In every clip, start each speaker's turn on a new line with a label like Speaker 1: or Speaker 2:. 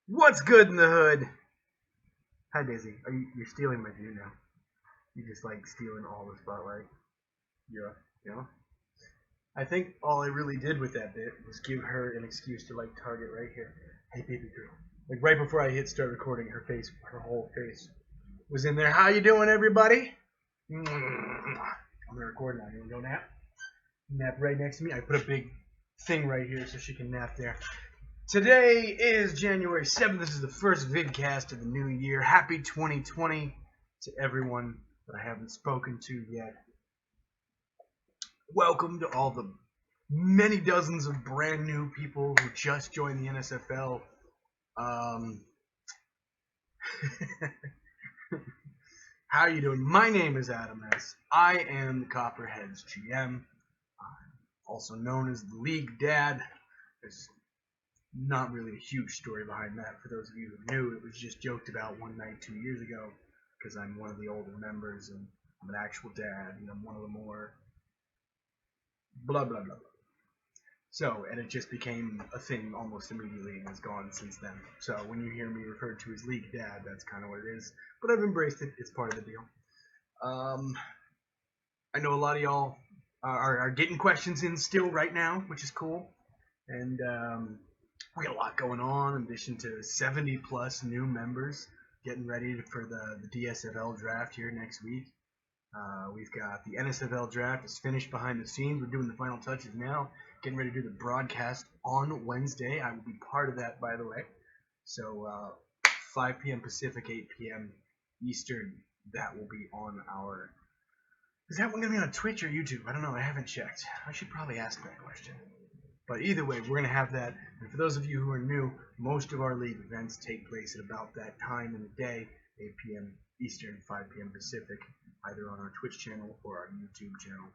Speaker 1: What's good in the hood? Hi, Daisy. You're stealing my view now. You just like stealing all the spotlight. Yeah, you know. I think all I really did with that bit was give her an excuse to like target right here. Hey, baby girl. Like right before I hit start recording, her whole face was in there. How you doing, everybody? I'm gonna record now. You wanna go nap? Nap right next to me. I put a big thing right here so she can nap there. Today is January 7th. This is the first vidcast of the new year. Happy 2020 to everyone that I haven't spoken to yet. Welcome to all the many dozens of brand new people who just joined the NSFL. How are you doing? My name is Adam S. I am the Copperheads GM, also known as the League Dad. There's not really a huge story behind that. For those of you who knew, it was just joked about one night 2 years ago because I'm one of the older members and I'm an actual dad and I'm one of the more blah blah blah. So, and it just became a thing almost immediately and has gone since then. So when you hear me referred to as League Dad, that's kind of what it is. But I've embraced it. It's part of the deal. I know a lot of y'all are getting questions in still right now, which is cool. And we got a lot going on in addition to 70 plus new members getting ready for the DSFL draft here next week. We've got the NSFL draft is finished behind the scenes. We're doing the final touches now, getting ready to do the broadcast on Wednesday. I will be part of that, by the way. So 5 p.m. Pacific, 8 p.m. Eastern, that will be on our... Is that one going to be on Twitch or YouTube? I don't know. I haven't checked. I should probably ask that question. But either way, we're going to have that. And for those of you who are new, most of our league events take place at about that time in the day, 8 p.m. Eastern, 5 p.m. Pacific, either on our Twitch channel or our YouTube channel.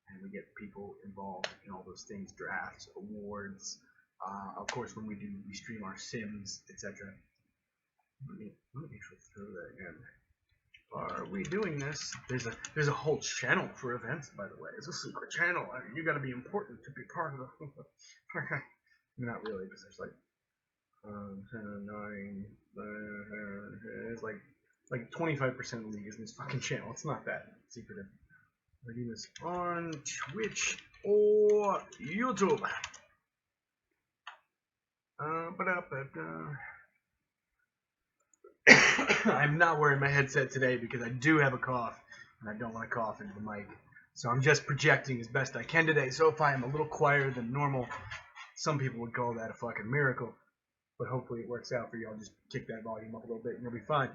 Speaker 1: And we get people involved in all those things, drafts, awards. Of course, when we stream our Sims, etc. Let me throw that in. Are we doing this? There's a whole channel for events, by the way. It's a secret channel. I mean, you got to be important to be part of the. Not really, because there's like 9. It's like 25% of the league is in this fucking channel. It's not that secretive. We're doing this on Twitch or YouTube. I'm not wearing my headset today because I do have a cough and I don't want to cough into the mic. So I'm just projecting as best I can today. So if I am a little quieter than normal, some people would call that a fucking miracle. But hopefully it works out for you. I'll just kick that volume up a little bit and you'll be fine.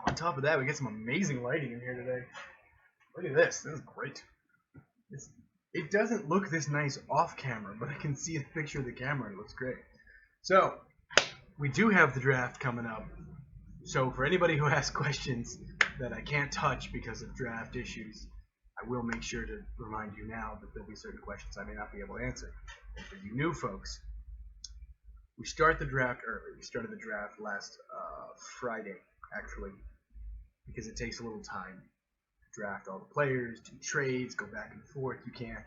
Speaker 1: On top of that, we get some amazing lighting in here today. Look at this. This is great. It doesn't look this nice off camera, but I can see a picture of the camera. It looks great. So, we do have the draft coming up. So for anybody who has questions that I can't touch because of draft issues, I will make sure to remind you now that there'll be certain questions I may not be able to answer. And for you new folks, we start the draft early. We started the draft last Friday, actually, because it takes a little time to draft all the players, do trades, go back and forth. You can't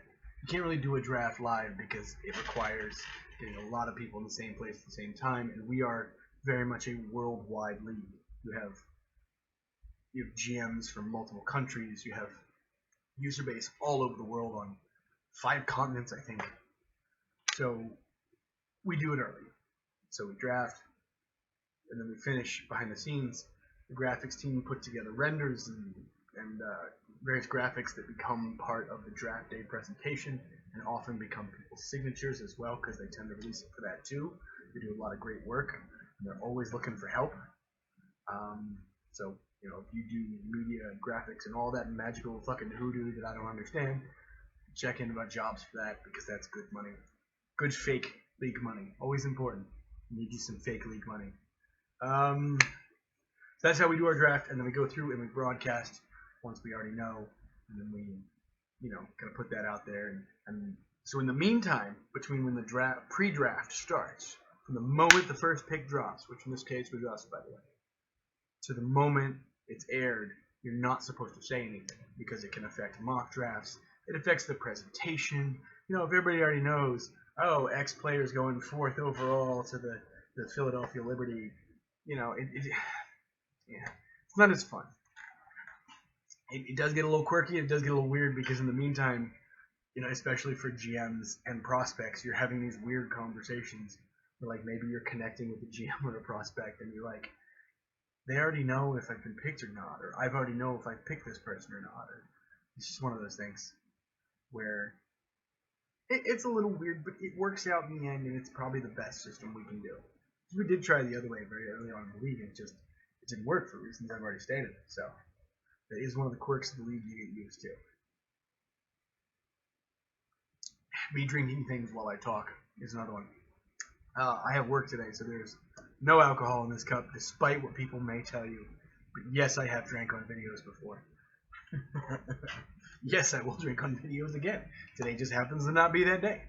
Speaker 1: really do a draft live because it requires getting a lot of people in the same place at the same time, and we are very much a worldwide league. You have GMs from multiple countries. You have user base all over the world on 5 continents, I think. So we do it early. So we draft, and then we finish behind the scenes. The graphics team put together renders and various graphics that become part of the draft day presentation and often become people's signatures as well because they tend to release it for that too. They do a lot of great work and they're always looking for help. So, you know, if you do media, graphics, and all that magical fucking hoodoo that I don't understand, check in about jobs for that because that's good money. Good fake league money. Always important. You need you some fake league money. So that's how we do our draft, and then we go through and we broadcast once we already know, and then we, you know, kind of put that out there. And so in the meantime, between when the pre-draft starts, from the moment the first pick drops, which in this case was us, by the way, to the moment it's aired, you're not supposed to say anything because it can affect mock drafts. It affects the presentation. You know, if everybody already knows oh, X player's going 4th overall to the Philadelphia Liberty. You know, yeah, it's not as fun. It does get a little quirky. It does get a little weird because in the meantime, you know, especially for GMs and prospects, you're having these weird conversations where, like, maybe you're connecting with a GM or a prospect, and you're like, they already know if I've been picked or not, or I've already know if I picked this person or not. Or it's just one of those things where it's a little weird, but it works out in the end, and it's probably the best system we can do. We did try the other way very early on in the league, and it didn't work for reasons I've already stated. So that is one of the quirks of the league you get used to. Me drinking things while I talk is another one. I have work today, so there's no alcohol in this cup, despite what people may tell you. But yes, I have drank on videos before. Yes, I will drink on videos again. Today just happens to not be that day.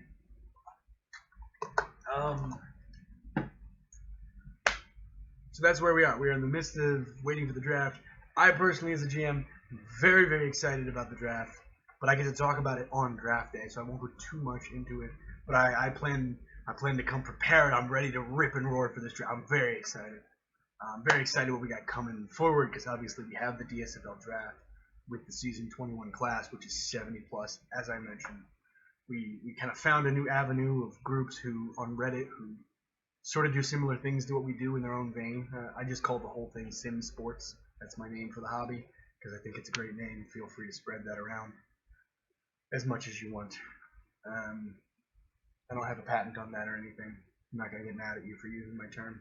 Speaker 1: So that's where we are. We are in the midst of waiting for the draft. I personally, as a GM, am very, very excited about the draft. But I get to talk about it on draft day, so I won't go too much into it. But I plan to come prepared. I'm ready to rip and roar for this draft. I'm very excited. I'm very excited what we got coming forward because obviously we have the DSFL draft with the season 21 class, which is 70 plus, as I mentioned. We kind of found a new avenue of groups who on Reddit who sort of do similar things to what we do in their own vein. I just call the whole thing Sim Sports. That's my name for the hobby because I think it's a great name. Feel free to spread that around as much as you want. I don't have a patent on that or anything. I'm not going to get mad at you for using my term.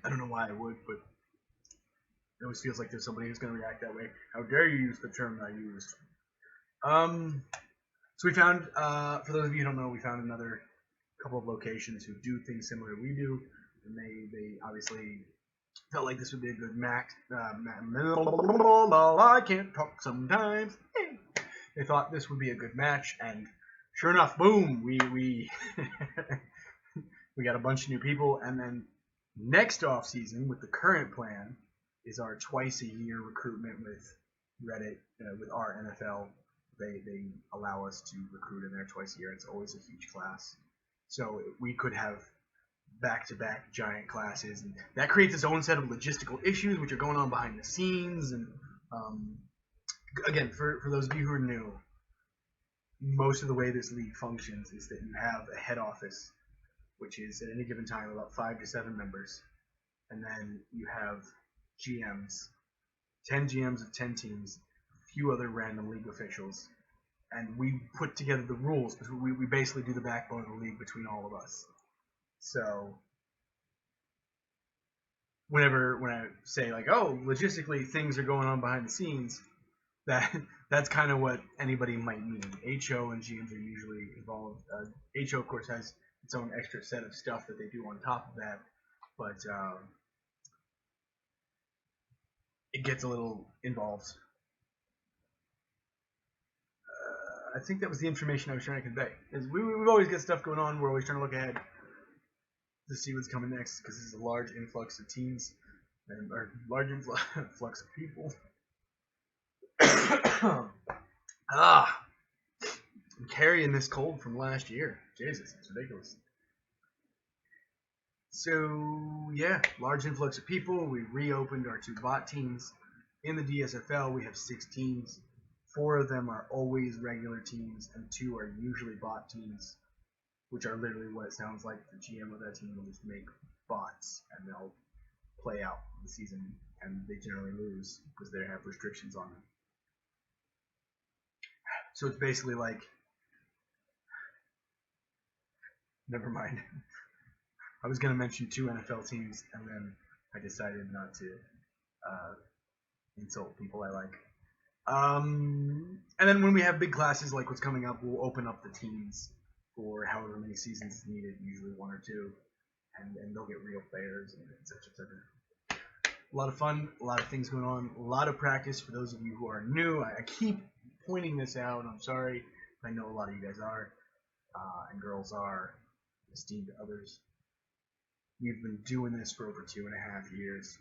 Speaker 1: I don't know why I would, but it always feels like there's somebody who's going to react that way. How dare you use the term I used? So we found, for those of you who don't know, we found another couple of locations who do things similar to we do, and they obviously felt like this would be a good match. I can't talk sometimes. They thought this would be a good match, and sure enough, boom, we we got a bunch of new people, and then next off season with the current plan is our twice a year recruitment with Reddit with our NFL. They allow us to recruit in there twice a year. It's always a huge class, so we could have back-to-back giant classes, and that creates its own set of logistical issues which are going on behind the scenes. And again, for those of you who are new, most of the way this league functions is that you have a head office, which is at any given time about 5 to 7 members, and then you have GMs, 10 GMs of 10 teams, a few other random league officials, and we put together the rules because we basically do the backbone of the league between all of us. So when I say like, oh, logistically things are going on behind the scenes, that's kind of what anybody might mean. HO and GMs are usually involved. HO, of course, has its own extra set of stuff that they do on top of that, but it gets a little involved. I think that was the information I was trying to convey. We've always got stuff going on. We're always trying to look ahead to see what's coming next because there's a large influx of teams and or large influx of people. I'm carrying this cold from last year. Jesus, it's ridiculous. So yeah, large influx of people. We reopened our 2 bot teams. In the DSFL, we have 6 teams. 4 of them are always regular teams, and 2 are usually bot teams, which are literally what it sounds like. The GM of that team will just make bots, and they'll play out the season, and they generally lose because they have restrictions on them. So it's basically like, never mind. I was going to mention 2 NFL teams, and then I decided not to insult people I like. And then when we have big classes like what's coming up, we'll open up the teams for however many seasons is needed, usually 1 or 2, and they'll get real players, and etc. etc. A lot of fun, a lot of things going on, a lot of practice for those of you who are new. I keep pointing this out. I'm sorry. I know a lot of you guys are, and girls are, esteemed others. We've been doing this for over 2.5 years.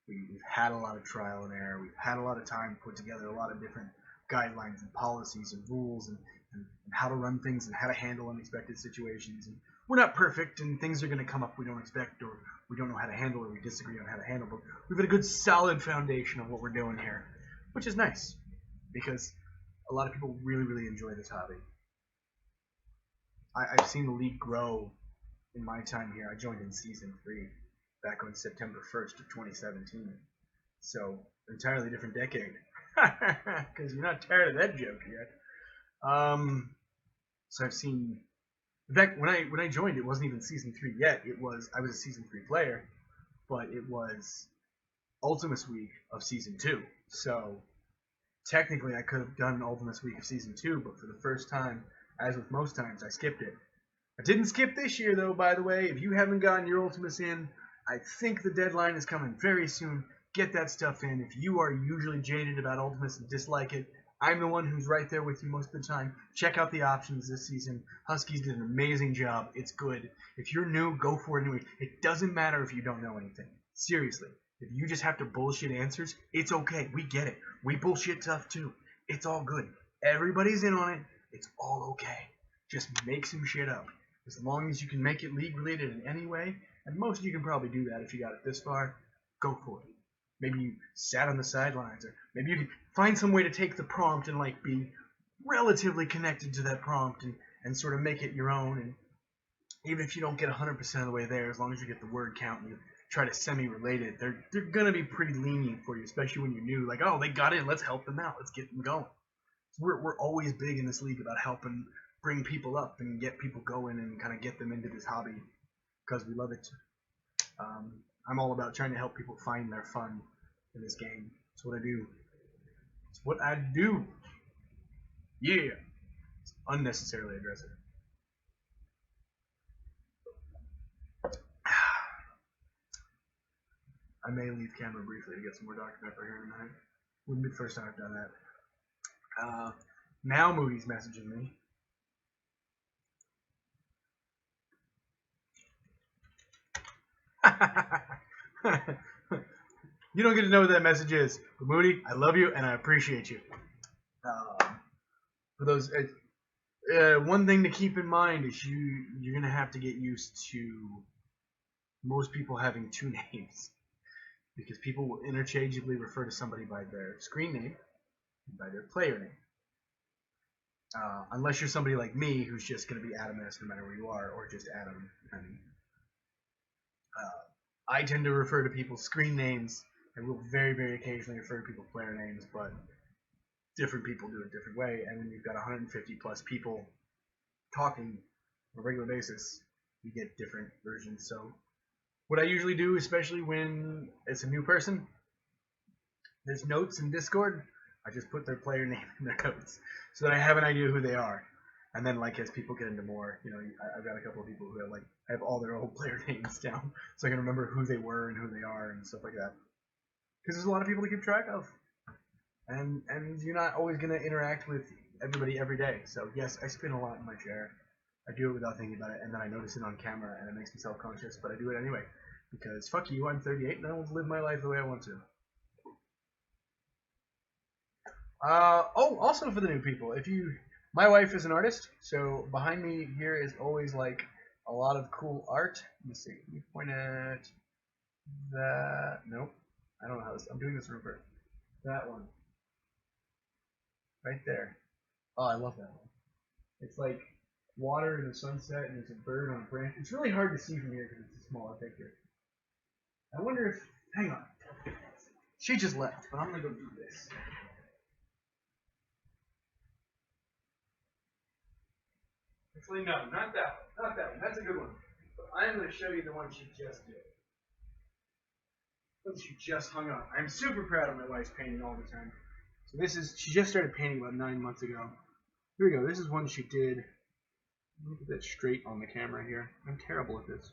Speaker 1: We've had a lot of trial and error. We've had a lot of time to put together a lot of different guidelines and policies and rules and how to run things and how to handle unexpected situations. And we're not perfect, and things are going to come up we don't expect or we don't know how to handle or we disagree on how to handle. But we've got a good solid foundation of what we're doing here, which is nice because a lot of people really, really enjoy this hobby. I've seen the league grow in my time here. I joined in season 3 back on September 1st of 2017. So, entirely different decade. Because you're not tired of that joke yet. So I've seen. In fact, when I joined, it wasn't even season 3 yet. I was a season 3 player, but it was Ultimus Week of season 2. So technically, I could have done Ultimus Week of season 2, but for the first time, as with most times, I skipped it. I didn't skip this year, though, by the way. If you haven't gotten your Ultimus in, I think the deadline is coming very soon. Get that stuff in. If you are usually jaded about Ultimus and dislike it, I'm the one who's right there with you most of the time. Check out the options this season. Huskies did an amazing job. It's good. If you're new, go for it anyway. It doesn't matter if you don't know anything. Seriously. If you just have to bullshit answers, it's okay. We get it. We bullshit tough too. It's all good. Everybody's in on it. It's all okay. Just make some shit up. As long as you can make it league related in any way, and most of you can probably do that if you got it this far, go for it. Maybe you sat on the sidelines, or maybe you can find some way to take the prompt and like be relatively connected to that prompt and sort of make it your own. And even if you don't get 100% of the way there, as long as you get the word count and you try to semi-relate it, they're gonna be pretty lenient for you, especially when you're new. Like, oh, they got in, let's help them out, let's get them going. So we're always big in this league about helping bring people up and get people going and kind of get them into this hobby because we love it. I'm all about trying to help people find their fun in this game. It's what I do. It's what I do. Yeah. It's unnecessarily aggressive. I may leave camera briefly to get some more Dr. Pepper here in a minute. Wouldn't be the first time I've done that. Now Moody's messaging me. You don't get to know what that message is, but Moody, I love you and I appreciate you. For those, one thing to keep in mind is you're gonna have to get used to most people having 2 names because people will interchangeably refer to somebody by their screen name and by their player name. Unless you're somebody like me who's just gonna be Adam S no matter where you are, or just Adam. I tend to refer to people's screen names. I will very, very occasionally refer to people's player names, but different people do it a different way. And when you've got 150 plus people talking on a regular basis, you get different versions. So what I usually do, especially when it's a new person, there's notes in Discord. I just put their player name in their notes so that I have an idea who they are. And then, like, as people get into more, I've got a couple of people who have all their old player names down, so I can remember who they were and who they are and stuff like that. Because there's a lot of people to keep track of, and you're not always going to interact with everybody every day. So yes, I spin a lot in my chair. I do it without thinking about it, and then I notice it on camera, and it makes me self-conscious. But I do it anyway because fuck you, I'm 38, and I want to live my life the way I want to. Also for the new people, my wife is an artist, so behind me here is always like a lot of cool art. Let me see. Let me point at that. Nope. I don't know how this. I'm doing this reverse. That one. Right there. Oh, I love that one. It's like water in the sunset, and there's a bird on a branch. It's really hard to see from here because it's a smaller picture. I wonder if. Hang on. She just left, but I'm gonna go do this. Actually, no, not that one. Not that one. That's a good one. But I'm going to show you the one she just did. One she just hung up. I'm super proud of my wife's painting all the time. So she just started painting about 9 months ago. Here we go. This is one she did. Look at that straight on the camera here. I'm terrible at this.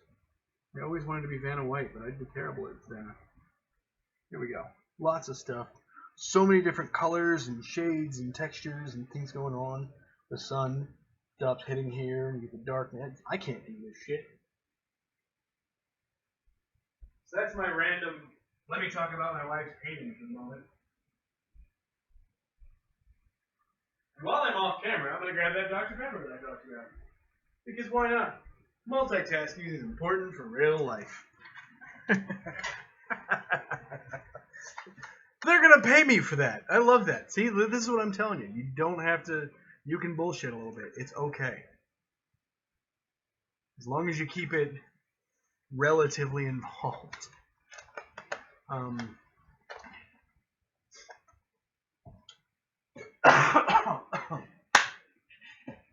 Speaker 1: I always wanted to be Vanna White, but I'd be terrible at Vanna. Here we go. Lots of stuff. So many different colors and shades and textures and things going on. The sun stops hitting here, and you get the darkness. I can't do this shit. So that's my random. Let me talk about my wife's painting for a moment. While I'm off camera, I'm going to grab that Dr. Pepper that I talked about. Because why not? Multitasking is important for real life. They're going to pay me for that. I love that. See, this is what I'm telling you. You don't have to, you can bullshit a little bit. It's okay. As long as you keep it relatively involved.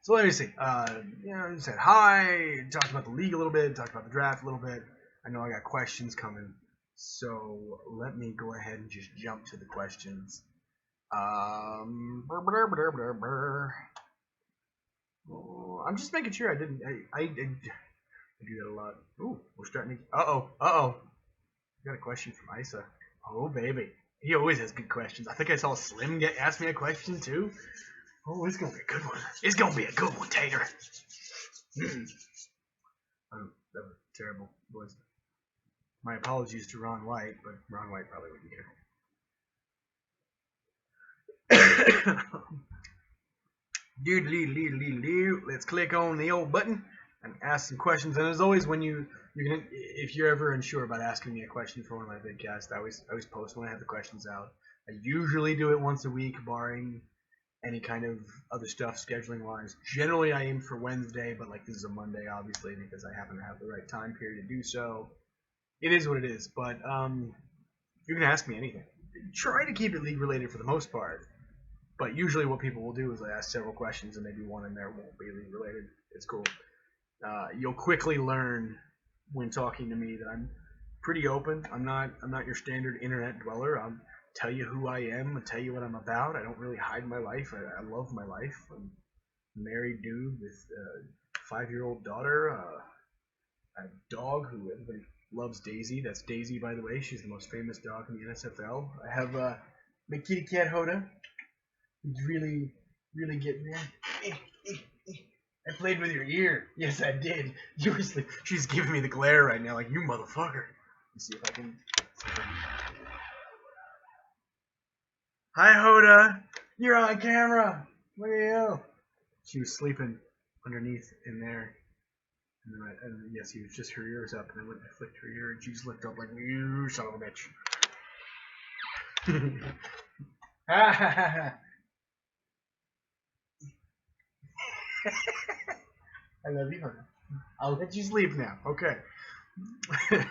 Speaker 1: So let me see. You said hi, talked about the league a little bit, talked about the draft a little bit. I know I got questions coming, so let me go ahead and just jump to the questions. I'm just making sure I didn't. I do that a lot. Ooh, we're starting to. Uh-oh. Got a question from Isa. Oh, baby. He always has good questions. I think I saw Slim ask me a question, too. Oh, it's going to be a good one. It's going to be a good one, Tater. Oh, that was terrible. My apologies to Ron White, but Ron White probably wouldn't care. Let's click on the old button and ask some questions. And as always, when if you're ever unsure about asking me a question for one of my vidcasts, I always post when I have the questions out. I usually do it once a week, barring any kind of other stuff scheduling wise. Generally, I aim for Wednesday, but like this is a Monday, obviously, because I happen to have the right time period to do so. It is what it is, but you can ask me anything. Try to keep it league related for the most part. But usually what people will do is they ask several questions and maybe one in there won't be league related. It's cool. You'll quickly learn when talking to me that I'm pretty open. I'm not your standard internet dweller. I'll tell you who I am. I'll tell you what I'm about. I don't really hide my life. I love my life. I'm a married dude with a 5-year-old daughter. I have a dog who everybody loves, Daisy. That's Daisy, by the way. She's the most famous dog in the NSFL. I have my kitty cat Hoda. He's really, really getting there. I played with your ear. Yes, I did. She's giving me the glare right now, like, you motherfucker. Let's see if I can. Hi, Hoda. You're on camera. Look at you. She was sleeping underneath in there. And yes, he was just her ears up, and then I flicked her ear, and she just looked up like, you son of a bitch. Ha ha ha ha. I love you, Hoda. I'll let you sleep now. Okay. You're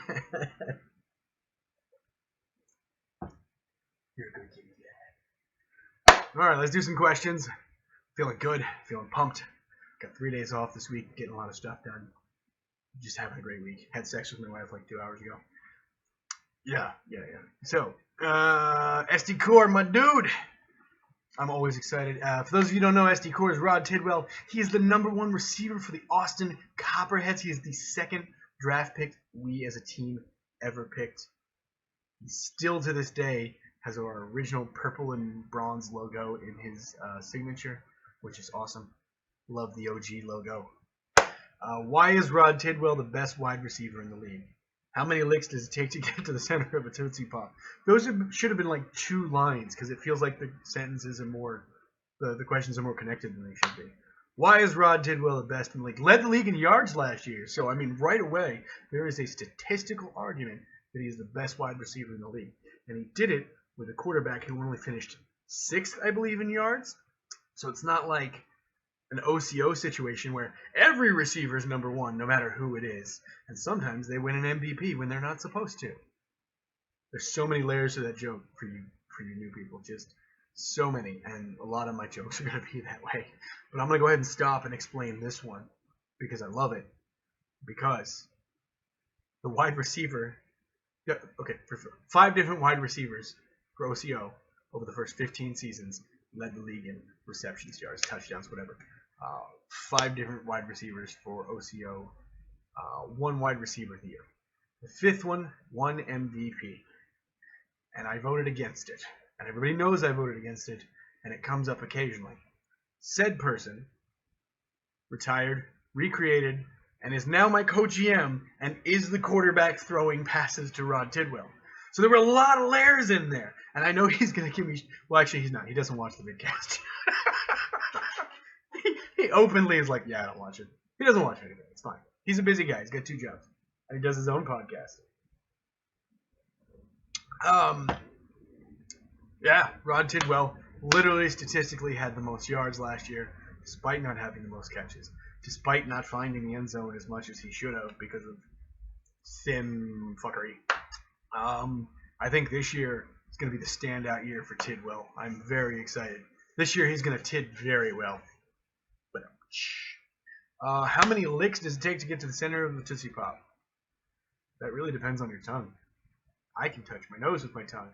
Speaker 1: a good kitty. Alright, let's do some questions. Feeling good. Feeling pumped. Got 3 days off this week. Getting a lot of stuff done. Just having a great week. Had sex with my wife like 2 hours ago. Yeah. So, SD Core, my dude. I'm always excited. For those of you who don't know, SD Core is Rod Tidwell. He is the #1 receiver for the Austin Copperheads. He is the second draft pick we as a team ever picked. He still to this day has our original purple and bronze logo in his signature, which is awesome. Love the OG logo. Why is Rod Tidwell the best wide receiver in the league? How many licks does it take to get to the center of a Tootsie Pop? Those should have been like 2 lines, because it feels like the sentences are more, the questions are more connected than they should be. Why is Rod Tidwell the best in the league? Led the league in yards last year, so I mean right away there is a statistical argument that he is the best wide receiver in the league. And he did it with a quarterback who only finished 6th, I believe, in yards. So it's not like an OCO situation where every receiver is #1, no matter who it is. And sometimes they win an MVP when they're not supposed to. There's so many layers to that joke for you new people. Just so many. And a lot of my jokes are going to be that way. But I'm going to go ahead and stop and explain this one because I love it. Because the wide receiver... Okay, for 5 different wide receivers for OCO over the first 15 seasons led the league in receptions, yards, touchdowns, whatever. 5 different wide receivers for OCO, 1 wide receiver of the year. The 5th one won MVP, and I voted against it. And everybody knows I voted against it, and it comes up occasionally. Said person retired, recreated, and is now my co-GM, and is the quarterback throwing passes to Rod Tidwell. So there were a lot of layers in there. And I know he's gonna give me. Well, actually, he's not. He doesn't watch the vidcast. he openly is like, yeah, I don't watch it. He doesn't watch anything. It's fine. He's a busy guy. He's got 2 jobs, and he does his own podcast. Yeah, Rod Tidwell literally statistically had the most yards last year, despite not having the most catches, despite not finding the end zone as much as he should have because of thin fuckery. I think this year is going to be the standout year for Tidwell. I'm very excited. This year he's going to tid very well. But how many licks does it take to get to the center of the Tootsie Pop? That really depends on your tongue. I can touch my nose with my tongue.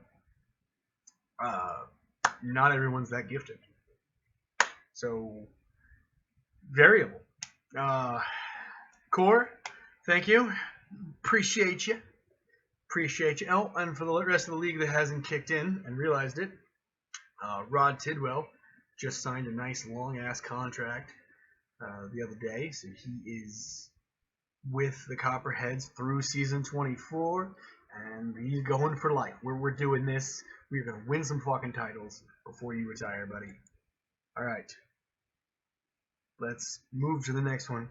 Speaker 1: Not everyone's that gifted. So, variable. Core, thank you. Appreciate you. Oh, and for the rest of the league that hasn't kicked in and realized it, Rod Tidwell just signed a nice long-ass contract the other day, so he is with the Copperheads through season 24, and he's going for life. We're doing this. We're going to win some fucking titles before you retire, buddy. All right. Let's move to the next one.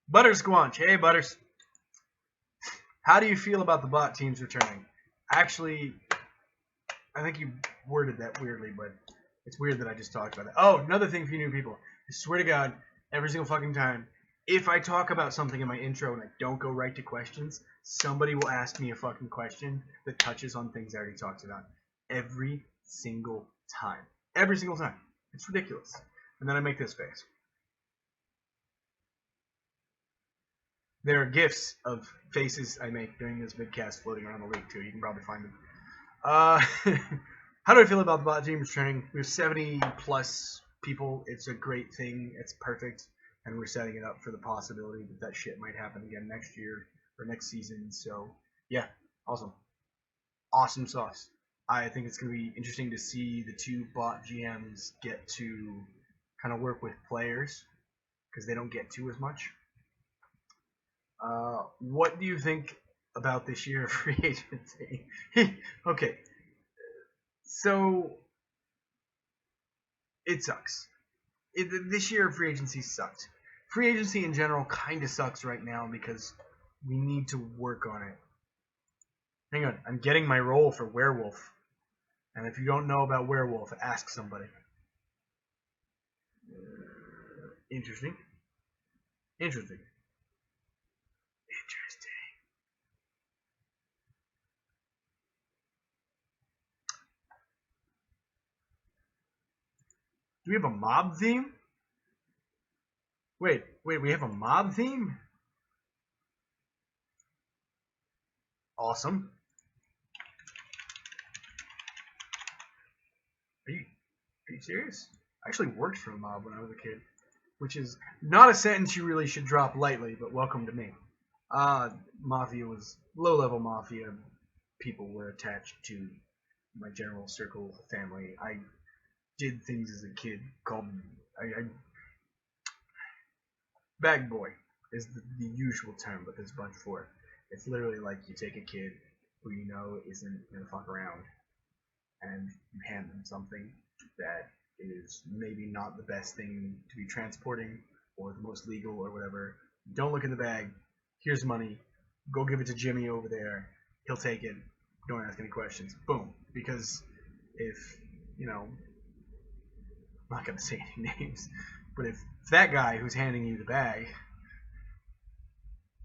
Speaker 1: Butters Squanch. Hey, Butters. How do you feel about the bot teams returning? Actually, I think you worded that weirdly, but it's weird that I just talked about that. Oh, another thing for you new people. I swear to God, every single fucking time, if I talk about something in my intro and I don't go right to questions, somebody will ask me a fucking question that touches on things I already talked about. Every single time. Every single time. It's ridiculous. And then I make this face. There are GIFs of faces I make during this vidcast floating around the league, too. You can probably find them. How do I feel about the bot team returning? We have 70-plus people. It's a great thing. It's perfect. And we're setting it up for the possibility that shit might happen again next year or next season. So, yeah, awesome. Awesome sauce. I think it's going to be interesting to see the 2 bot GMs get to kind of work with players because they don't get to as much. What do you think about this year of free agency? Okay, so it sucks. This year of free agency sucked. Free agency in general kind of sucks right now because we need to work on it. Hang on, I'm getting my role for werewolf. And if you don't know about werewolf, ask somebody. Interesting. Do we have a mob theme? Wait, we have a mob theme? Awesome. Are you serious? I actually worked for a mob when I was a kid, which is not a sentence you really should drop lightly, but welcome to me. Mafia was low-level mafia. People were attached to my general circle of family. I did things as a kid called bag boy is the usual term, but there's a bunch for it. It's literally like you take a kid who you know isn't gonna fuck around, and you hand them something that is maybe not the best thing to be transporting or the most legal or whatever. Don't look in the bag. Here's money. Go give it to Jimmy over there. He'll take it. Don't ask any questions. Boom. Because if, I'm not going to say any names, but if that guy who's handing you the bag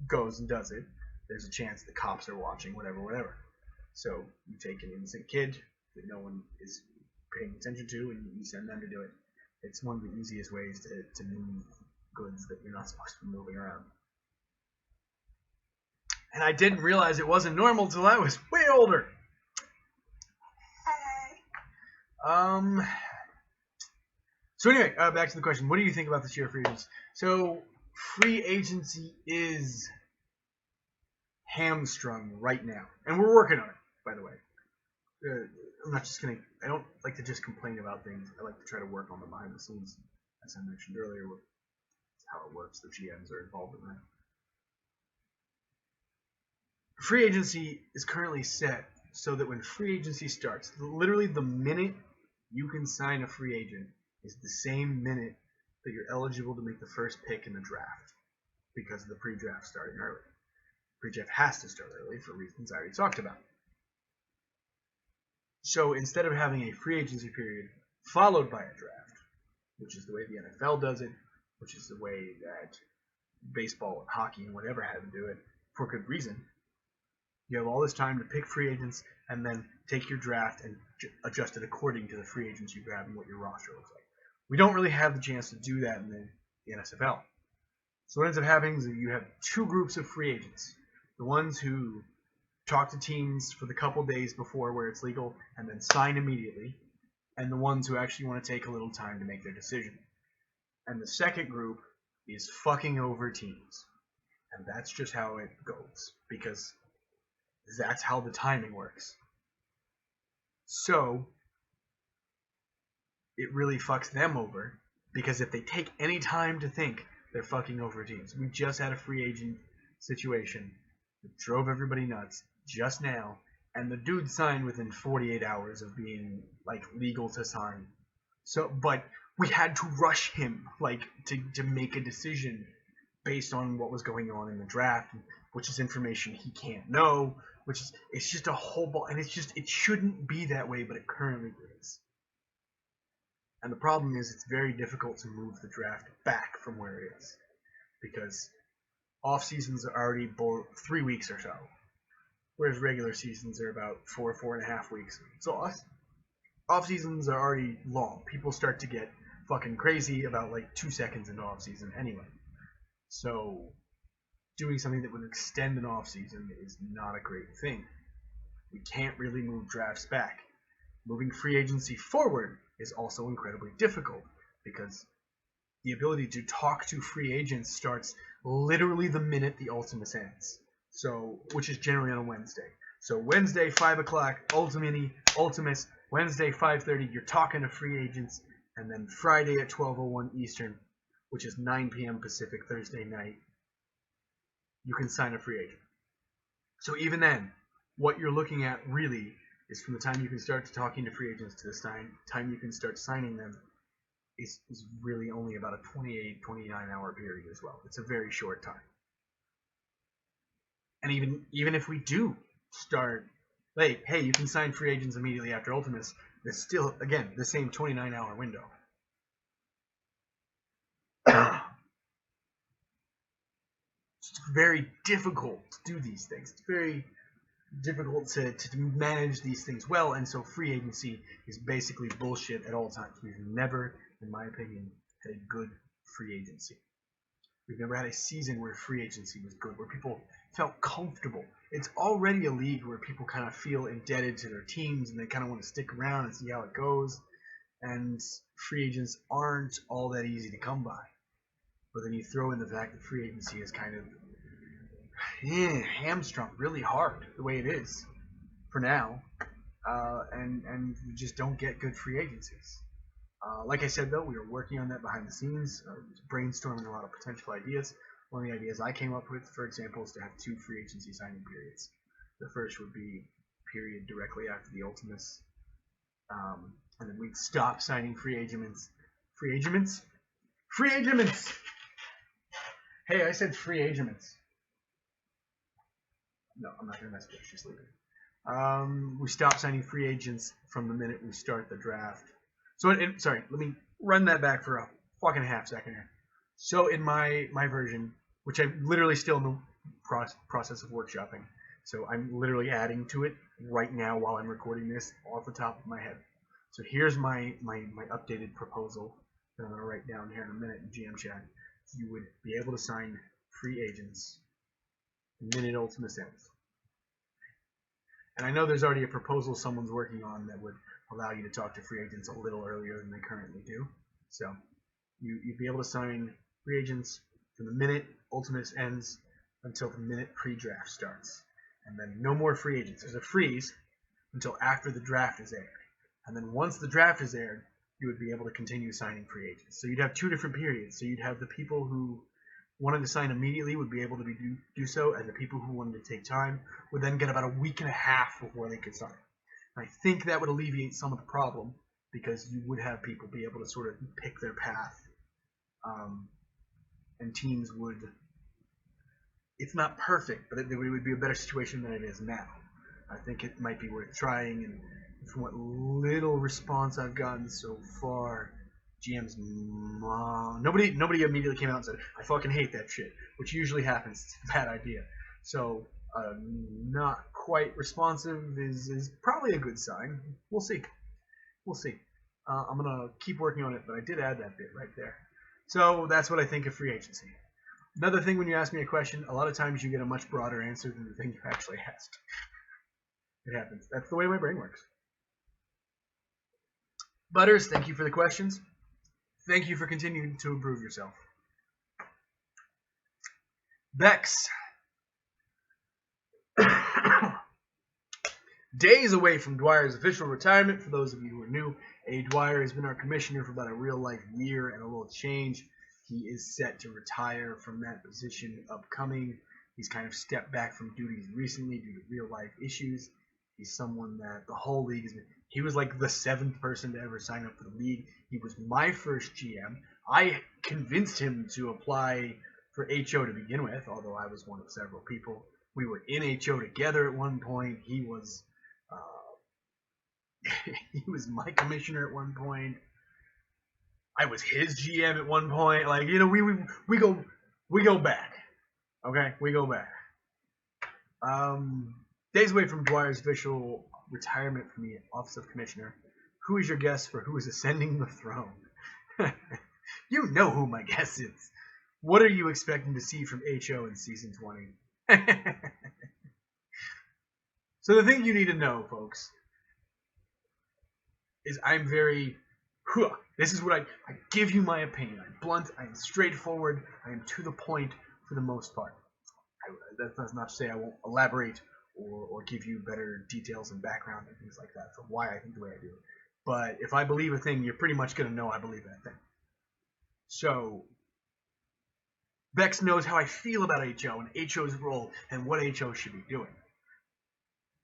Speaker 1: goes and does it, there's a chance the cops are watching, whatever. So you take an innocent kid that no one is paying attention to, and you send them to do it. It's one of the easiest ways to move goods that you're not supposed to be moving around. And I didn't realize it wasn't normal till I was way older. So anyway, back to the question. What do you think about this year of free agency? So free agency is hamstrung right now, and we're working on it. By the way, I'm not just gonna. I don't like to just complain about things. I like to try to work on them behind the scenes, as I mentioned earlier. That's how it works. The GMs are involved in that. Free agency is currently set so that when free agency starts, literally the minute you can sign a free agent is the same minute that you're eligible to make the first pick in the draft, because of the pre-draft starting early. Pre-draft has to start early for reasons I already talked about. So instead of having a free agency period followed by a draft, which is the way the NFL does it, which is the way that baseball and hockey and whatever had to do it for good reason, you have all this time to pick free agents and then take your draft and adjust it according to the free agents you grab and what your roster looks like. We don't really have the chance to do that in the NSFL. So what ends up happening is that you have two groups of free agents. The ones who talk to teams for the couple days before where it's legal and then sign immediately, and the ones who actually want to take a little time to make their decision. And the second group is fucking over teams. And that's just how it goes, because that's how the timing works. So it really fucks them over, because if they take any time to think, they're fucking over teams. We just had a free agent situation that drove everybody nuts just now, and the dude signed within 48 hours of being like legal to sign. So, but we had to rush him like to make a decision based on what was going on in the draft, which is information he can't know, which is, it's just a whole ball, and it shouldn't be that way, but it currently is. And the problem is it's very difficult to move the draft back from where it is, because off seasons are already 3 weeks or so, whereas regular seasons are about 4.5 weeks. So off seasons are already long. People start to get fucking crazy about like 2 seconds into off season anyway. So doing something that would extend an off season is not a great thing. We can't really move drafts back. Moving free agency forward is also incredibly difficult, because the ability to talk to free agents starts literally the minute the Ultimus ends. So, which is generally on a Wednesday. So Wednesday 5 o'clock, Ultimus. Wednesday 5:30, you're talking to free agents, and then Friday at 12:01 Eastern, which is 9 p.m. Pacific Thursday night, you can sign a free agent. So even then, what you're looking at really is from the time you can start talking to free agents to the time you can start signing them is really only about a 28, 29 hour period as well. It's a very short time. And even if we do start, like, hey, you can sign free agents immediately after Ultimus, there's still, again, the same 29 hour window. It's very difficult to do these things. It's very difficult to manage these things well, and so free agency is basically bullshit at all times. We've never, in my opinion, had a good free agency. We've never had a season where free agency was good, where people felt comfortable. It's already a league where people kind of feel indebted to their teams, and they kind of want to stick around and see how it goes, and free agents aren't all that easy to come by. But then you throw in the fact that free agency is kind of hamstrung really hard the way it is for now, and you just don't get good free agencies. Like I said, though, we were working on that behind the scenes, brainstorming a lot of potential ideas. One of the ideas I came up with, for example, is to have 2 free agency signing periods. The first would be period directly after the Ultimus, and then we'd stop signing free agents. Free agents? Free agents! Hey, I said free agents. No, I'm not going to mess with her. She's sleeping. We stop signing free agents from the minute we start the draft. So, sorry, let me run that back for a fucking half second here. So, in my version, which I'm literally still in the process of workshopping, so I'm literally adding to it right now while I'm recording this off the top of my head. So, here's my updated proposal that I'm going to write down here in a minute in GM chat. You would be able to sign free agents the minute Ultimus ends. And I know there's already a proposal someone's working on that would allow you to talk to free agents a little earlier than they currently do. So you'd be able to sign free agents from the minute Ultimus ends until the minute pre-draft starts. And then no more free agents. There's a freeze until after the draft is aired. And then once the draft is aired, you would be able to continue signing free agents. So you'd have 2 different periods. So you'd have the people who wanted to sign immediately would be able to do so, and the people who wanted to take time would then get about a week and a half before they could sign. And I think that would alleviate some of the problem, because you would have people be able to sort of pick their path, and teams would. It's not perfect, but it would be a better situation than it is now. I think it might be worth trying, and from what little response I've gotten so far, GM's nobody immediately came out and said, I fucking hate that shit, which usually happens. It's a bad idea. So not quite responsive is probably a good sign. We'll see. I'm gonna keep working on it, but I did add that bit right there. So that's what I think of free agency. Another thing, when you ask me a question, a lot of times you get a much broader answer than the thing you actually asked. It happens. That's the way my brain works. Butters, thank you for the questions. Thank you for continuing to improve yourself. Bex. Days away from Dwyer's official retirement. For those of you who are new, Dwyer has been our commissioner for about a real life year and a little change. He is set to retire from that position upcoming. He's kind of stepped back from duties recently due to real life issues. He's someone that the whole league has been. He was like the 7th person to ever sign up for the league. He was my first GM. I convinced him to apply for HO to begin with, although I was one of several people. We were in HO together at one point. He was he was my commissioner at one point. I was his GM at one point. Like, you know, we go back. Okay, we go back. Days away from Dwyer's official retirement from the office of commissioner. Who is your guess for who is ascending the throne? You know who my guess is. What are you expecting to see from HO in season 20? So the thing you need to know, folks, is I'm very. This is what I give you my opinion. I'm blunt. I'm straightforward. I am to the point for the most part. That's not to say I won't elaborate or give you better details and background and things like that for why I think the way I do it. But if I believe a thing, you're pretty much going to know I believe that thing. So Bex knows how I feel about HO and HO's role and what HO should be doing.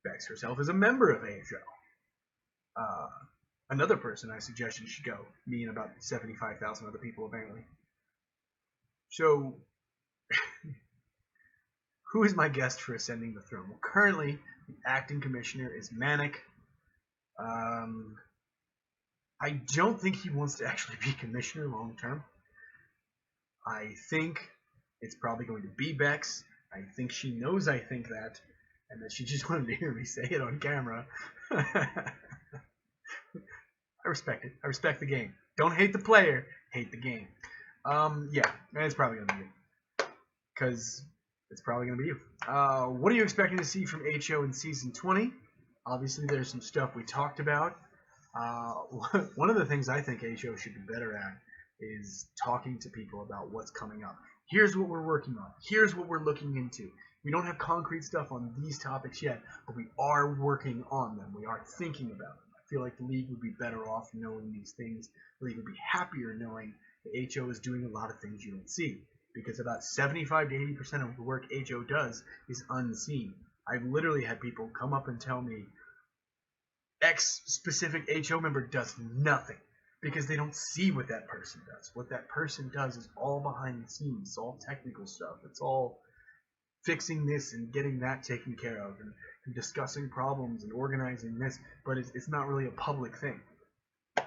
Speaker 1: Bex herself is a member of HO. Another person I suggested should go. Me and about 75,000 other people, apparently. So, who is my guest for ascending the throne? Well, currently, the acting commissioner is Manic. I don't think he wants to actually be commissioner long term. I think it's probably going to be Bex. I think she knows I think that, and that she just wanted to hear me say it on camera. I respect it. I respect the game. Don't hate the player, hate the game. Yeah, it's probably going to be you. Because it's probably going to be you. What are you expecting to see from HO in Season 20? Obviously, there's some stuff we talked about. One of the things I think HO should be better at is talking to people about what's coming up. Here's what we're working on. Here's what we're looking into. We don't have concrete stuff on these topics yet, but we are working on them. We are thinking about them. I feel like the league would be better off knowing these things. The league would be happier knowing that HO is doing a lot of things you don't see, because about 75 to 80% of the work HO does is unseen. I've literally had people come up and tell me X specific HO member does nothing because they don't see what that person does. What that person does is all behind the scenes. It's all technical stuff. It's all fixing this and getting that taken care of, and discussing problems and organizing this, but it's not really a public thing.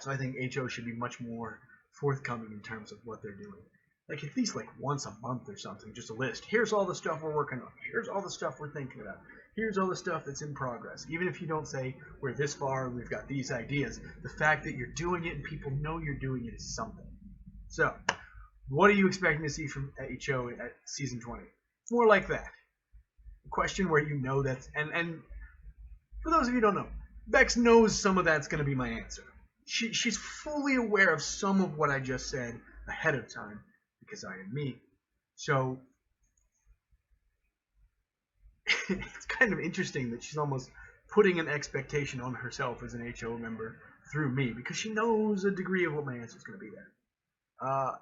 Speaker 1: So I think HO should be much more forthcoming in terms of what they're doing. Like at least like once a month or something, just a list. Here's all the stuff we're working on. Here's all the stuff we're thinking about. Here's all the stuff that's in progress. Even if you don't say we're this far and we've got these ideas, the fact that you're doing it and people know you're doing it is something. So, what are you expecting to see from HO at Season 20? More like that. A question where you know that's... And for those of you who don't know, Bex knows some of that's going to be my answer. She's fully aware of some of what I just said ahead of time, because I am me. So, it's kind of interesting that she's almost putting an expectation on herself as an HO member through me, because she knows a degree of what my answer is going to be there.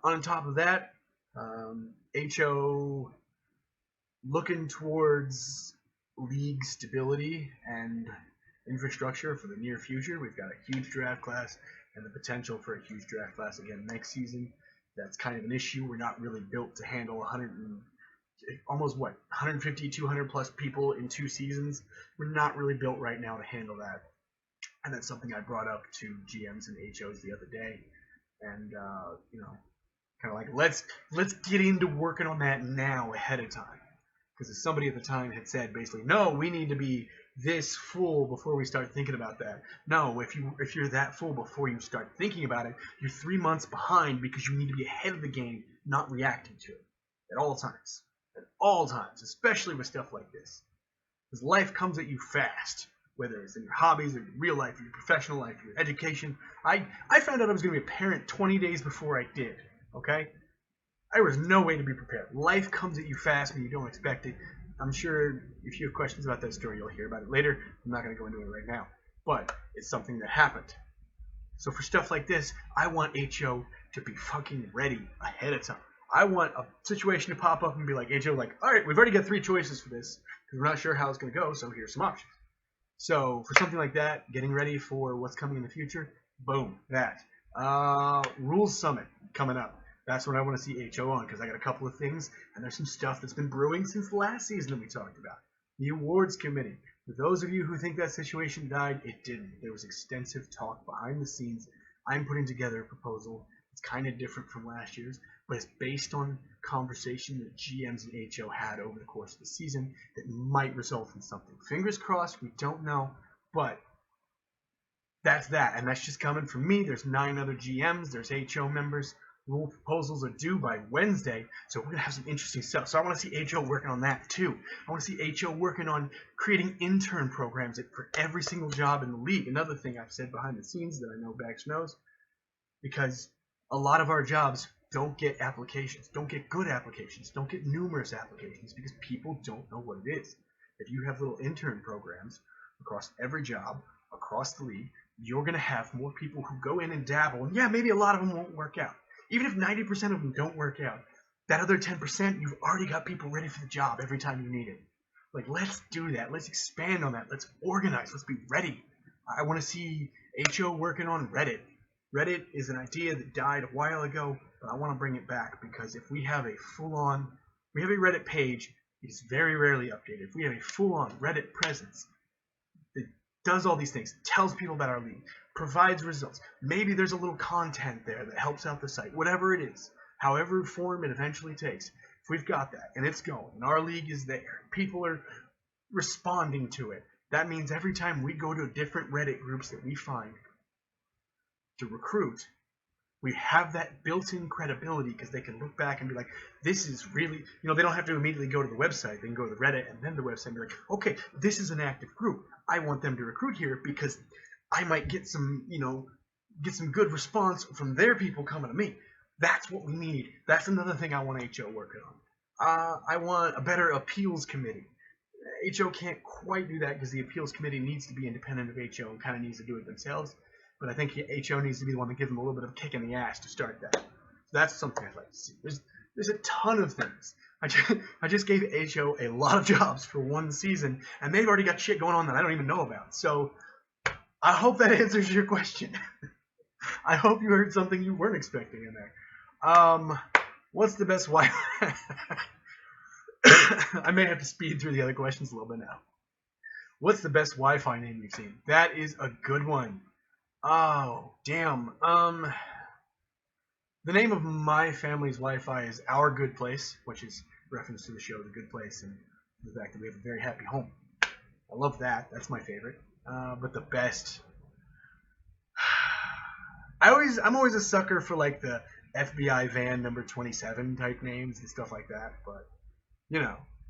Speaker 1: On top of that, HO looking towards league stability and infrastructure for the near future. We've got a huge draft class and the potential for a huge draft class again next season. That's kind of an issue. We're not really built to handle 150, 200 plus people in 2 seasons. We're not really built right now to handle that. And that's something I brought up to GMs and HOs the other day. And, kind of like, let's get into working on that now ahead of time. Because somebody at the time had said basically, no, we need to be this full before we start thinking about that. No, if you're that full before you start thinking about it, you're 3 months behind because you need to be ahead of the game, not reacting to it at all times. At all times, especially with stuff like this. Because life comes at you fast, whether it's in your hobbies or your real life or your professional life or your education. I found out I was going to be a parent 20 days before I did, okay? There was no way to be prepared. Life comes at you fast when you don't expect it. I'm sure if you have questions about that story, you'll hear about it later. I'm not going to go into it right now. But it's something that happened. So for stuff like this, I want HO to be fucking ready ahead of time. I want a situation to pop up and be like, HO, like, all right, we've already got 3 choices for this because we're not sure how it's going to go, so here's some options. So for something like that, getting ready for what's coming in the future, boom, that. Rules Summit coming up. That's what I want to see HO on because I got a couple of things, and there's some stuff that's been brewing since the last season that we talked about. The awards committee. For those of you who think that situation died, it didn't. There was extensive talk behind the scenes. I'm putting together a proposal. It's kind of different from last year's, but it's based on conversation that GMs and HO had over the course of the season that might result in something. Fingers crossed, we don't know, but that's that. And that's just coming from me. There's 9 other GMs. There's HO members. Rule proposals are due by Wednesday, so we're going to have some interesting stuff. So I want to see HO working on that too. I want to see HO working on creating intern programs for every single job in the league. Another thing I've said behind the scenes that I know Bax knows, because a lot of our jobs don't get applications, don't get good applications, don't get numerous applications because people don't know what it is. If you have little intern programs across every job, across the league, you're going to have more people who go in and dabble, and yeah, maybe a lot of them won't work out. Even if 90% of them don't work out, that other 10%, you've already got people ready for the job every time you need it. Like, let's do that. Let's expand on that. Let's organize. Let's be ready. I want to see HO working on Reddit. Reddit is an idea that died a while ago, but I want to bring it back because if we have a we have a Reddit page, it's very rarely updated. If we have a full-on Reddit presence that does all these things, tells people about our league, provides results. Maybe there's a little content there that helps out the site, whatever it is, however form it eventually takes. If we've got that and it's going and our league is there, people are responding to it, that means every time we go to different Reddit groups that we find to recruit, we have that built-in credibility because they can look back and be like, this is really, they don't have to immediately go to the website. They can go to the Reddit and then the website and be like, okay, this is an active group. I want them to recruit here because I might get some good response from their people coming to me. That's what we need. That's another thing I want HO working on. I want a better appeals committee. HO can't quite do that because the appeals committee needs to be independent of HO and kind of needs to do it themselves. But I think HO needs to be the one that gives them a little bit of a kick in the ass to start that. So that's something I'd like to see. There's a ton of things. I just gave HO a lot of jobs for 1 season, and they've already got shit going on that I don't even know about. So I hope that answers your question. I hope you heard something you weren't expecting in there. What's the best Wi-Fi? I may have to speed through the other questions a little bit now. What's the best Wi-Fi name you've seen? That is a good one. Oh, damn. The name of my family's Wi-Fi is Our Good Place, which is reference to the show The Good Place and the fact that we have a very happy home. I love that. That's my favorite. But the best... I'm always a sucker for like the FBI van number 27 type names and stuff like that. But,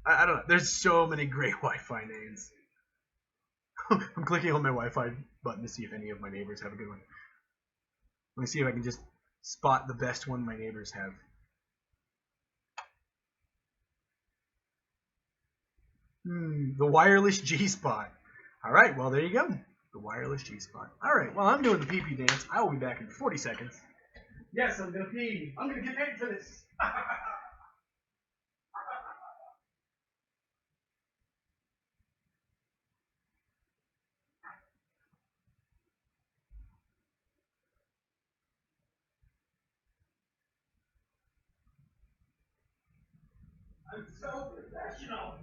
Speaker 1: I don't know. There's so many great Wi-Fi names. I'm clicking on my Wi-Fi button to see if any of my neighbors have a good one. Let me see if I can just spot the best one my neighbors have. The wireless G-spot. All right, well, there you go. The wireless G-spot. All right, well, I'm doing the pee-pee dance. I will be back in 40 seconds. Yes, I'm going to pee. I'm going to get paid for this. I'm so professional.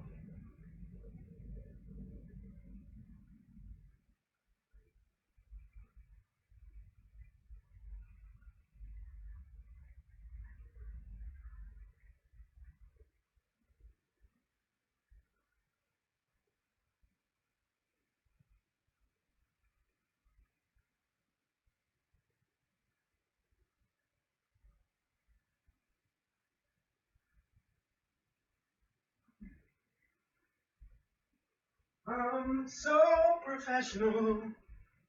Speaker 1: I'm so professional.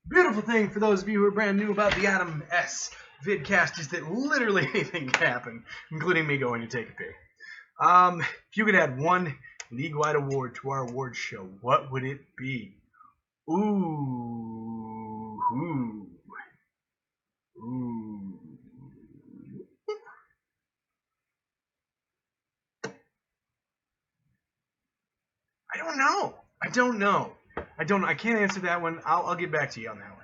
Speaker 1: Beautiful thing for those of you who are brand new about the Adam S. Vidcast is that literally anything can happen, including me going to take a pee. If you could add one league-wide award to our award show, what would it be? Ooh. I don't know. I can't answer that one. I'll get back to you on that one.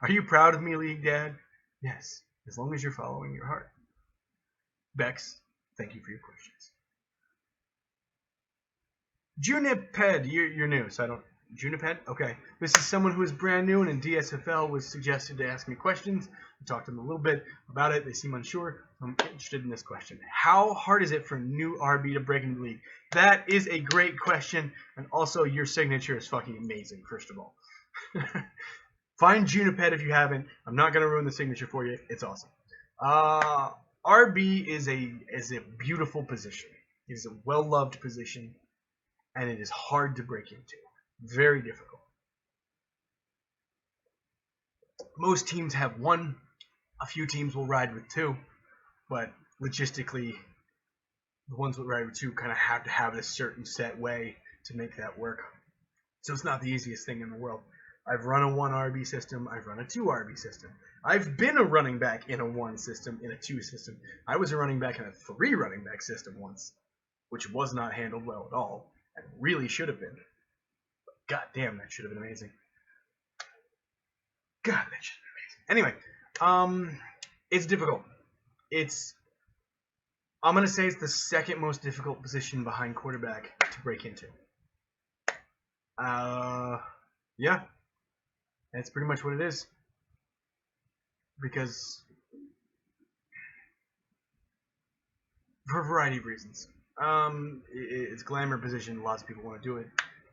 Speaker 1: Are you proud of me, League Dad? Yes, as long as you're following your heart. Bex, thank you for your questions. Juniped, you're new, so I don't. Juniped? Okay. This is someone who is brand new and in DSFL was suggested to ask me questions. I talked to them a little bit about it. They seem unsure. I'm interested in this question. How hard is it for a new RB to break into the league? That is a great question, and also your signature is fucking amazing, first of all. Find Juniped if you haven't. I'm not going to ruin the signature for you. It's awesome. RB is a beautiful position. It is a well-loved position, and it is hard to break into. Very difficult. Most teams have one. A few teams will ride with two, but logistically, the ones that ride with two kind of have to have a certain set way to make that work. So it's not the easiest thing in the world. I've run a 1 RB system. I've run a 2 RB system. I've been a running back in a 1 system, in a 2 system. I was a running back in a 3 running back system once, which was not handled well at all, and really should have been. God damn, that should have been amazing. God, that should have been amazing. Anyway, it's difficult. I'm going to say it's the second most difficult position behind quarterback to break into. Yeah. That's pretty much what it is. Because, for a variety of reasons. It's a glamour position. Lots of people want to do it.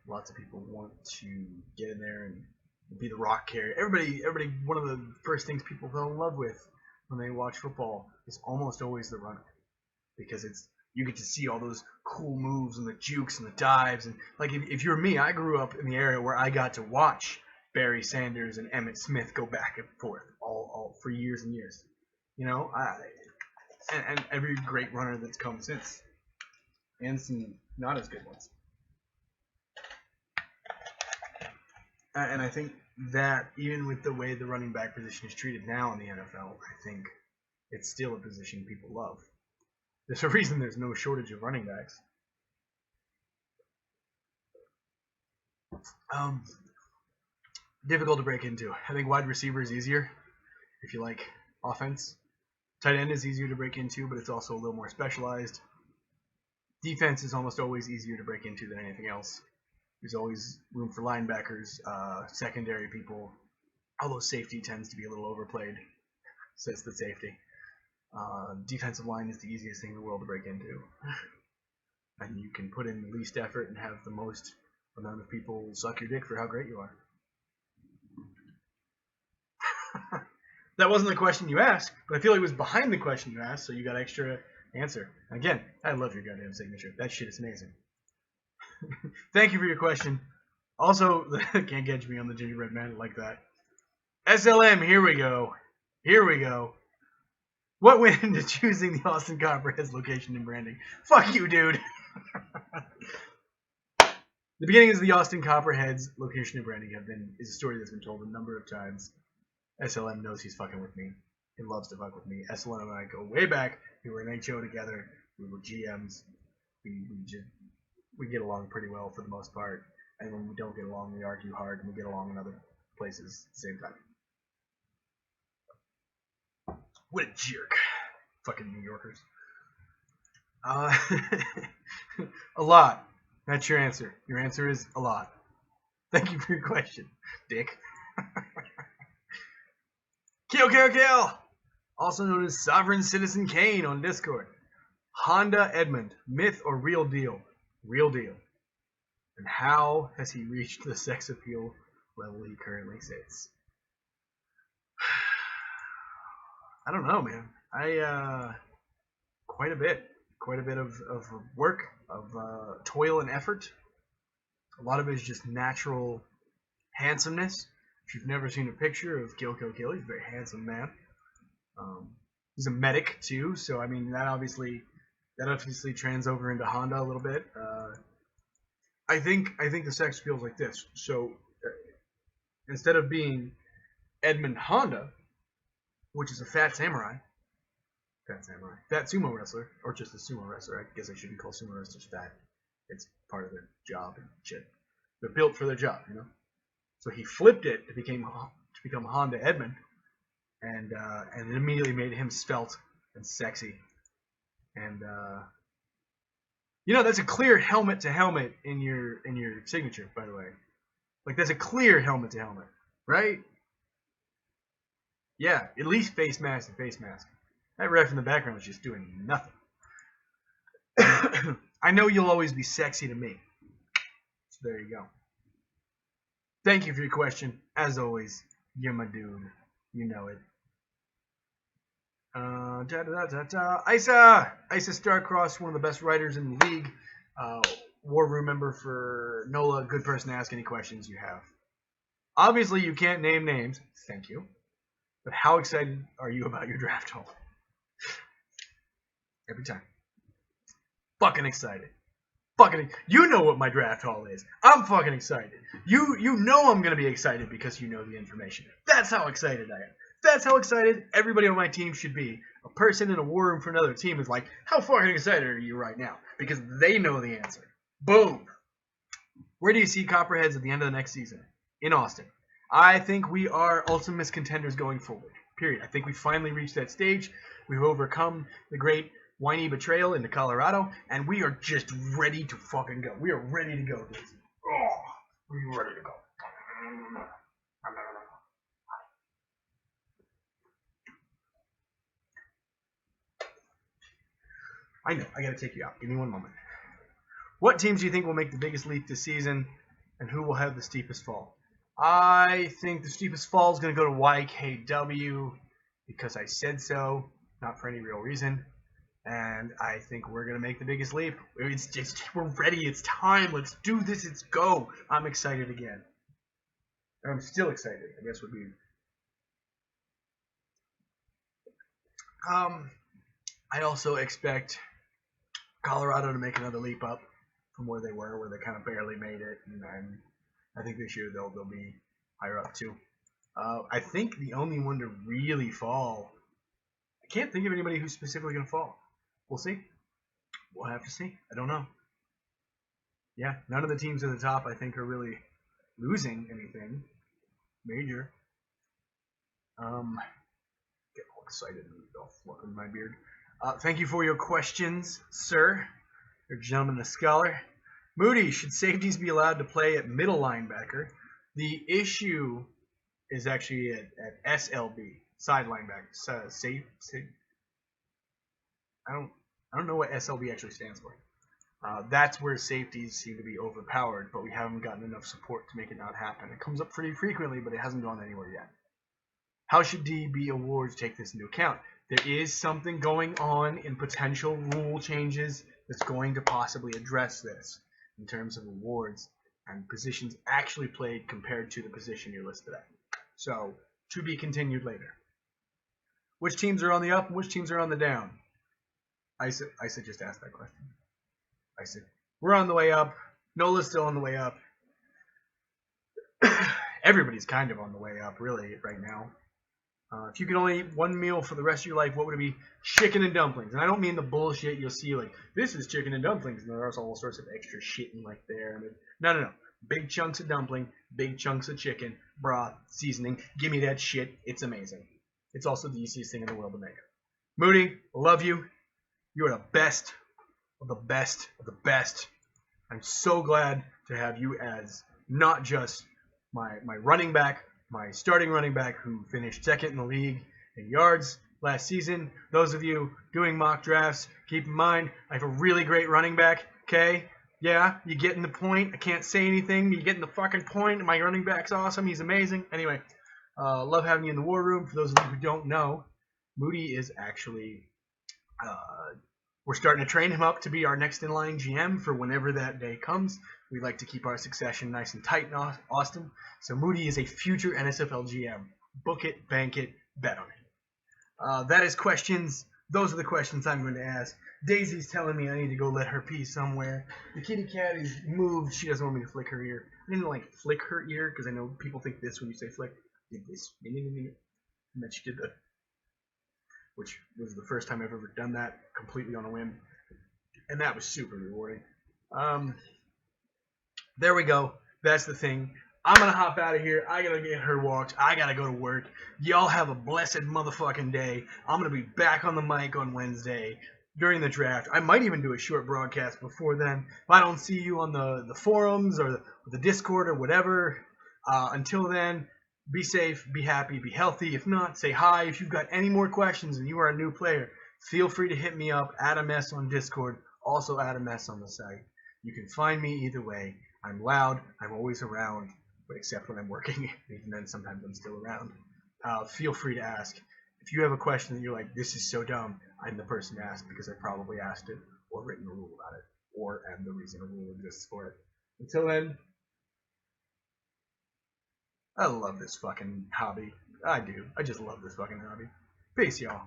Speaker 1: Lots of people want to get in there and be the rock carrier. Everybody, one of the first things people fell in love with when they watch football is almost always the runner. Because you get to see all those cool moves and the jukes and the dives. And like if you're me, I grew up in the area where I got to watch Barry Sanders and Emmitt Smith go back and forth all for years and years. You know, and every great runner that's come since, and some not as good ones. And I think that even with the way the running back position is treated now in the NFL, I think it's still a position people love. There's a reason there's no shortage of running backs. Difficult to break into. I think wide receiver is easier if you like offense. Tight end is easier to break into, but it's also a little more specialized. Defense is almost always easier to break into than anything else. There's always room for linebackers, secondary people, although safety tends to be a little overplayed, says the safety. Defensive line is the easiest thing in the world to break into. And you can put in the least effort and have the most amount of people suck your dick for how great you are. That wasn't the question you asked, but I feel like it was behind the question you asked, so you got extra answer. Again, I love your goddamn signature. That shit is amazing. Thank you for your question. Also, can't catch me on the gingerbread man like that. SLM, here we go. Here we go. What went into choosing the Austin Copperheads location and branding? Fuck you, dude. The beginnings of the Austin Copperheads location and branding is a story that's been told a number of times. SLM knows he's fucking with me. He loves to fuck with me. SLM and I go way back. We were in HO together. We were GMs. We get along pretty well for the most part. And when we don't get along, we argue hard, and we get along in other places at the same time. What a jerk. Fucking New Yorkers. Uh, a lot. That's your answer. Your answer is a lot. Thank you for your question, Dick. Kill. Also known as Sovereign Citizen Kane on Discord. Honda Edmund, myth or real deal? Real deal. And how has he reached the sex appeal level he currently sits? I don't know, man. Quite a bit of work, of toil and effort. A lot of it is just natural handsomeness. If you've never seen a picture of Kill, he's a very handsome man. He's a medic too, so I mean that obviously trans over into Honda a little bit. I think the sex feels like this. So instead of being Edmund Honda, which is a fat sumo wrestler, or just a sumo wrestler. I guess I shouldn't call sumo wrestlers fat. It's part of their job and shit. They're built for their job, you know. So he flipped it to become Honda Edmund, and it immediately made him svelte and sexy. And that's a clear helmet to helmet in your signature, by the way. Like that's a clear helmet to helmet, right? Yeah, at least face mask to face mask. That ref in the background is just doing nothing. I know you'll always be sexy to me. So there you go. Thank you for your question. As always, you're my dude. You know it. Isa Starcross, one of the best writers in the league. War room member for NOLA. Good person to ask any questions you have. Obviously, you can't name names. Thank you. But how excited are you about your draft haul? Every time. Fucking excited. You know what my draft haul is. I'm fucking excited. You know I'm going to be excited because you know the information. That's how excited I am. That's how excited everybody on my team should be. A person in a war room for another team is like, how fucking excited are you right now? Because they know the answer. Boom. Where do you see Copperheads at the end of the next season? In Austin. I think we are ultimate contenders going forward. Period. I think we finally reached that stage. We've overcome the great whiny betrayal into Colorado, and we are just ready to fucking go. We are ready to go, Daisy. Oh, we're ready to go. I know. I gotta take you out. Give me one moment. What teams do you think will make the biggest leap this season, and who will have the steepest fall? I think the steepest fall is going to go to YKW because I said so, not for any real reason. And I think we're going to make the biggest leap. It's just, we're ready. It's time. Let's do this. Let's go. I'm excited again. I'm still excited, I guess would be. I also expect Colorado to make another leap up from where they were, where they kind of barely made it. And I think this year they'll be higher up too. I think the only one to really fall, I can't think of anybody who's specifically going to fall. We'll see. We'll have to see. I don't know. Yeah, none of the teams at the top I think are really losing anything major. Get all excited and I'll fluck in my beard. Thank you for your questions, sir. You're a gentleman, a scholar. Moody, should safeties be allowed to play at middle linebacker? The issue is actually at SLB, side linebacker. Safe. I don't know what SLB actually stands for. That's where safeties seem to be overpowered, but we haven't gotten enough support to make it not happen. It comes up pretty frequently, but it hasn't gone anywhere yet. How should DB awards take this into account? There is something going on in potential rule changes that's going to possibly address this in terms of awards and positions actually played compared to the position you're listed at. So, to be continued later. Which teams are on the up and which teams are on the down? I said just ask that question. I said, we're on the way up. NOLA's still on the way up. Everybody's kind of on the way up, really, right now. If you could only eat one meal for the rest of your life, what would it be? Chicken and dumplings. And I don't mean the bullshit you'll see, like, this is chicken and dumplings, and there's all sorts of extra shit in, like, there. No. Big chunks of dumpling, big chunks of chicken, broth, seasoning. Give me that shit. It's amazing. It's also the easiest thing in the world to make. Moody, love you. You are the best. of the best of the best. I'm so glad to have you as not just my running back, my starting running back who finished second in the league in yards last season. Those of you doing mock drafts, keep in mind I have a really great running back. Okay, yeah, you getting the point. I can't say anything. You getting the fucking point. My running back's awesome. He's amazing. Anyway, love having you in the war room. For those of you who don't know, Moody is actually we're starting to train him up to be our next in line GM for whenever that day comes. We like to keep our succession nice and tight in Austin. So Moody is a future NSFL GM. Book it, bank it, bet on it. That is questions. Those are the questions I'm going to ask. Daisy's telling me I need to go let her pee somewhere. The kitty cat is moved. She doesn't want me to flick her ear. I didn't like flick her ear because I know people think this when you say flick. Did this. And then she did the, which was the first time I've ever done that completely on a whim. And that was super rewarding. There we go. That's the thing. I'm going to hop out of here. I got to get her walked. I got to go to work. Y'all have a blessed motherfucking day. I'm going to be back on the mic on Wednesday during the draft. I might even do a short broadcast before then. If I don't see you on the forums or the Discord or whatever, until then, be safe, be happy, be healthy. If not, say hi. If you've got any more questions and you are a new player, feel free to hit me up. Add a mess on Discord. Also add a mess on the site. You can find me either way. I'm loud. I'm always around, but except when I'm working. Even then, sometimes I'm still around. Feel free to ask. If you have a question that you're like, this is so dumb, I'm the person to ask because I probably asked it or written a rule about it or am the reason a rule exists for it. Until then, I love this fucking hobby. I do. I just love this fucking hobby. Peace, y'all.